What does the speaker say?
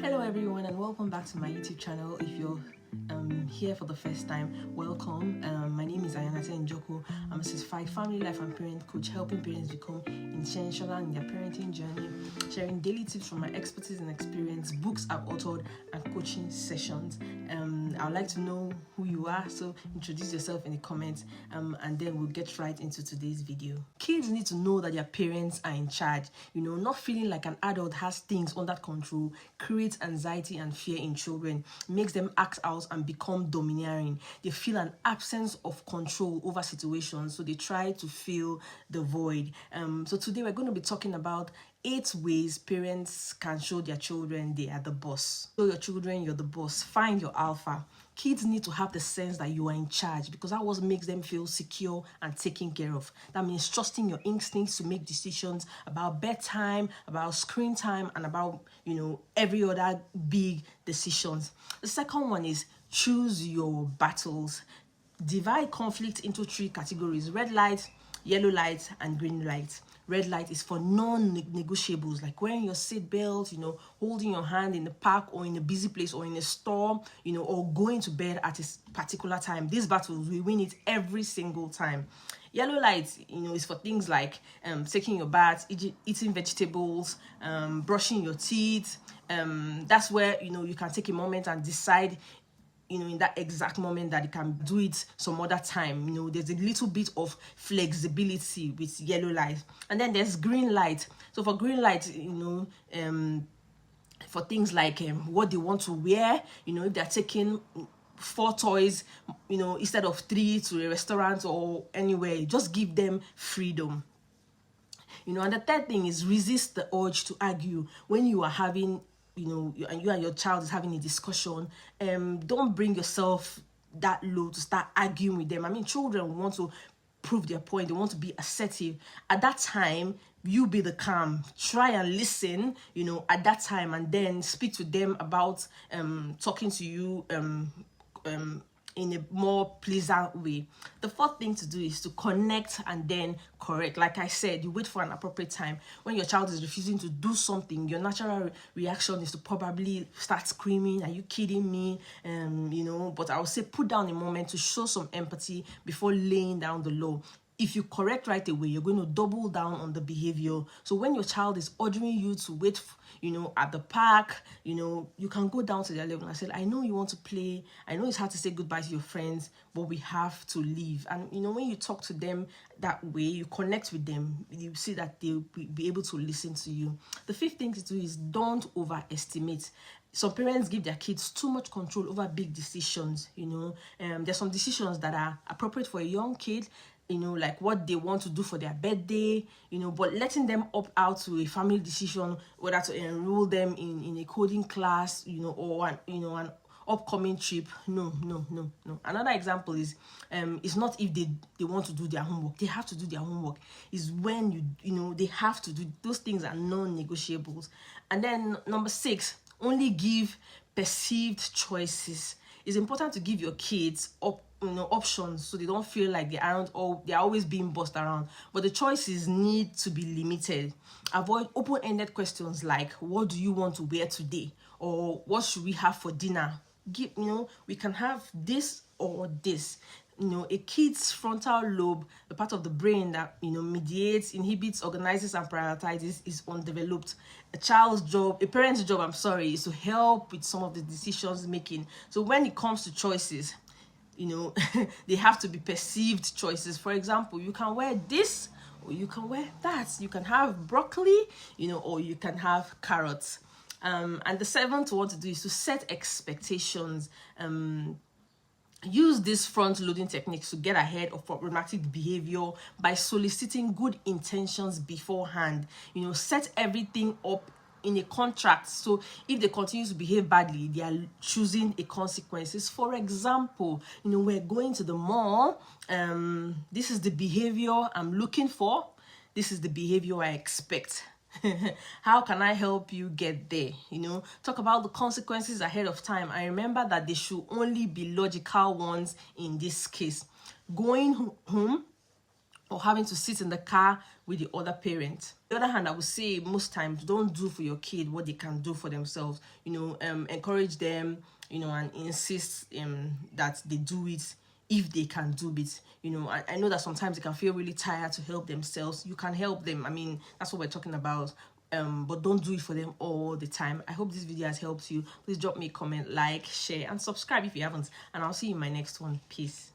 Hello everyone and welcome back to my YouTube channel. If you're here for the first time, welcome. My name is Ayanate Njoku. I'm a certified family life and parent coach, helping parents become intentional in their parenting journey, sharing daily tips from my expertise and experience, books I've authored, and coaching sessions. I would like to know who you are, so introduce yourself in the comments, and then we'll get right into today's video. Kids need to know that their parents are in charge. Not feeling like an adult has things under control creates anxiety and fear in children, makes them act out and become domineering. They feel an absence of control over situations, so they try to fill the void. So today we're going to be talking about 8 ways parents can show their children they are the boss. Show your children you're the boss. Find your alpha. Kids need to have the sense that you are in charge, because that what makes them feel secure and taken care of. That means trusting your instincts to make decisions about bedtime, about screen time, and about, every other big decisions. The second one is choose your battles. Divide conflict into 3 categories: red light, yellow light, and green light. Red light is for non-negotiables, like wearing your seatbelt, holding your hand in the park or in a busy place or in a store, or going to bed at a particular time. These battles, we win it every single time. Yellow light, is for things like taking your bath, eating vegetables, brushing your teeth. That's where, you can take a moment and decide, in that exact moment, that you can do it some other time. There's a little bit of flexibility with yellow light. And then there's green light. So for green light, for things like what they want to wear, if they're taking 4 toys, instead of 3 to a restaurant or anywhere, just give them freedom. And the third thing is resist the urge to argue when you are having, and you and your child is having a discussion. Don't bring yourself that low to start arguing with them. I mean, children want to prove their point. They want to be assertive. At that time, you be the calm. Try and listen, at that time, and then speak to them about talking to you in a more pleasant way. The fourth thing to do is to connect and then correct. Like I said, you wait for an appropriate time. When your child is refusing to do something, your natural reaction is to probably start screaming, "Are you kidding me?" But I would say put down a moment to show some empathy before laying down the law. If you correct right away, you're going to double down on the behavior. So when your child is ordering you to wait, at the park, you can go down to their level and say, "I know you want to play. I know it's hard to say goodbye to your friends, but we have to leave." And, when you talk to them that way, you connect with them, you see that they'll be able to listen to you. The fifth thing to do is don't overestimate. Some parents give their kids too much control over big decisions. There's some decisions that are appropriate for a young kid, like what they want to do for their birthday, but letting them opt out to a family decision, whether to enroll them in a coding class, or an upcoming trip. No. Another example is, it's not if they want to do their homework. They have to do their homework. Is when they have to do those things are non-negotiables. And then number 6, only give perceived choices. It's important to give your kids options, so they don't feel like they're always being bossed around. But the choices need to be limited. Avoid open-ended questions like, "What do you want to wear today?" or "What should we have for dinner?" We can have this or this. A kid's frontal lobe, the part of the brain that mediates, inhibits, organizes, and prioritizes, is undeveloped. A parent's job, is to help with some of the decisions making. So when it comes to choices, they have to be perceived choices. For example, you can wear this or you can wear that. You can have broccoli, or you can have carrots. And the 7th one to do is to set expectations. Use these front-loading techniques to get ahead of problematic behavior by soliciting good intentions beforehand. Set everything up in a contract, so if they continue to behave badly, they are choosing a consequences. For example, we're going to the mall. This is the behavior I'm looking for. This is the behavior I expect. How can I help you get there? Talk about the consequences ahead of time. I remember that they should only be logical ones in this case. Going home or having to sit in the car with the other parent. On the other hand, I would say most times don't do for your kid what they can do for themselves. Encourage them, and insist that they do it if they can do it. I know that sometimes they can feel really tired to help themselves. You can help them. I mean, that's what we're talking about. But don't do it for them all the time. I hope this video has helped you. Please drop me a comment, like, share, and subscribe if you haven't. And I'll see you in my next one. Peace.